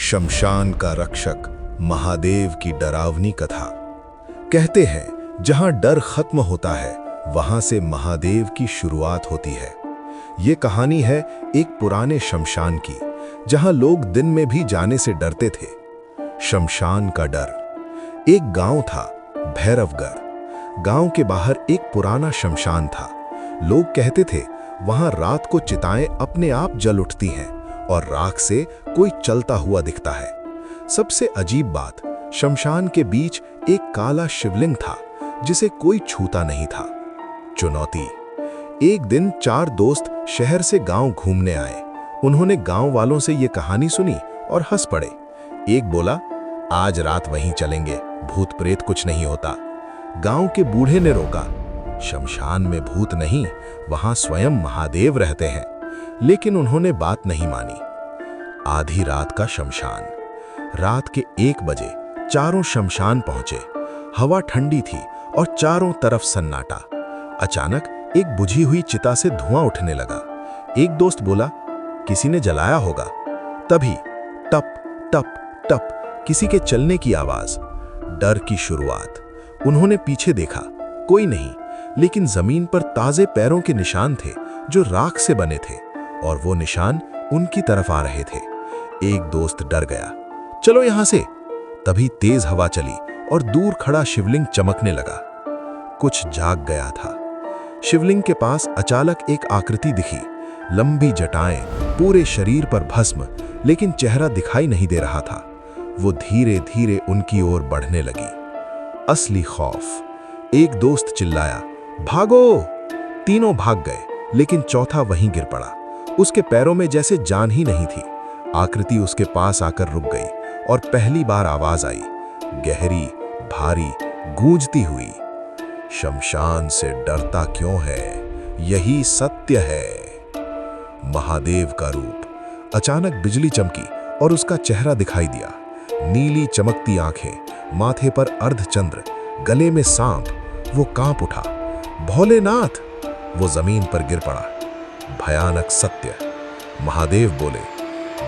शमशान का रक्षक, महादेव की डरावनी कथा। कहते हैं जहां डर खत्म होता है वहां से महादेव की शुरुआत होती है। ये कहानी है एक पुराने शमशान की, जहां लोग दिन में भी जाने से डरते थे। शमशान का डर। एक गांव था, भैरवगढ़। गांव के बाहर एक पुराना शमशान था। लोग कहते थे वहां रात को चिताएं अपने आप जल उठती हैं और राख से कोई चलता हुआ दिखता है। सबसे अजीब बात, शमशान के बीच एक काला शिवलिंग था जिसे कोई छूता नहीं था। चुनौती। एक दिन 4 दोस्त शहर से गांव घूमने आए। उन्होंने गांव वालों से ये कहानी सुनी और हंस पड़े। एक बोला, आज रात वहीं चलेंगे, भूत प्रेत कुछ नहीं होता। गांव के बूढ़े ने रोका, शमशान में भूत नहीं, वहां स्वयं महादेव रहते हैं। लेकिन उन्होंने बात नहीं मानी। आधी रात का शमशान। रात के 1 बजे चारों शमशान पहुंचे। हवा ठंडी थी और चारों तरफ सन्नाटा। अचानक एक बुझी हुई चिता से धुआं उठने लगा। एक दोस्त बोला, किसी ने जलाया होगा। तभी टप टप टप किसी के चलने की आवाज। डर की शुरुआत। उन्होंने पीछे देखा, कोई नहीं, लेकिन जमीन पर ताजे पैरों के निशान थे जो राख से बने थे, और वो निशान उनकी तरफ आ रहे थे। एक दोस्त डर गया, चलो यहां से। तभी तेज हवा चली और दूर खड़ा शिवलिंग चमकने लगा। कुछ जाग गया था। शिवलिंग के पास अचानक एक आकृति दिखी। लंबी जटाएं, पूरे शरीर पर भस्म, लेकिन चेहरा दिखाई नहीं दे रहा था। वो धीरे धीरे उनकी ओर बढ़ने लगी। असली खौफ। एक दोस्त चिल्लाया, भागो! तीनों भाग गए, लेकिन चौथा वहीं गिर पड़ा। उसके पैरों में जैसे जान ही नहीं थी। आकृति उसके पास आकर रुक गई और पहली बार आवाज आई, गहरी, भारी, गूंजती हुई। शमशान से डरता क्यों है? यही सत्य है। महादेव का रूप। अचानक बिजली चमकी और उसका चेहरा दिखाई दिया। नीली चमकती आंखें, माथे पर अर्धचंद्र, गले में सांप। वो कांप उठा। भोलेनाथ! वो जमीन पर गिर पड़ा। भयानक सत्य। महादेव बोले,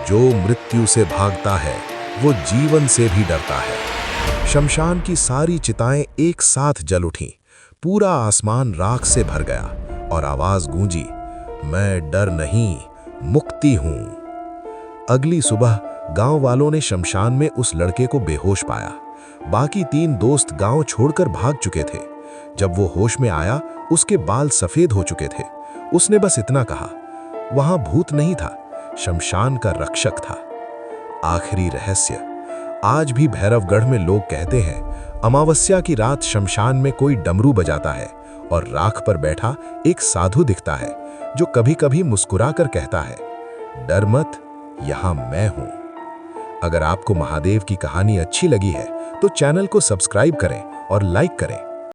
जो मृत्यु से भागता है वो जीवन से भी डरता है। शमशान की सारी चिताएं एक साथ जल उठीं। पूरा आसमान राख से भर गया और आवाज गूंजी, मैं डर नहीं, मुक्ति हूं। अगली सुबह गांव वालों ने शमशान में उस लड़के को बेहोश पाया। बाकी 3 दोस्त गांव छोड़कर भाग चुके थे। जब वो होश में आया, उसके बाल सफेद हो चुके थे। उसने बस इतना कहा, वहां भूत नहीं था, शमशान का रक्षक था। आखिरी रहस्य। आज भी भैरवगढ़ में लोग कहते हैं, अमावस्या की रात शमशान में कोई डमरू बजाता है और राख पर बैठा एक साधु दिखता है जो कभी-कभी मुस्कुराकर कहता है, डर मत, यहां मैं हूं। अगर आपको महादेव की कहानी अच्छी लगी है तो चैनल को सब्सक्राइब करें और लाइक करें।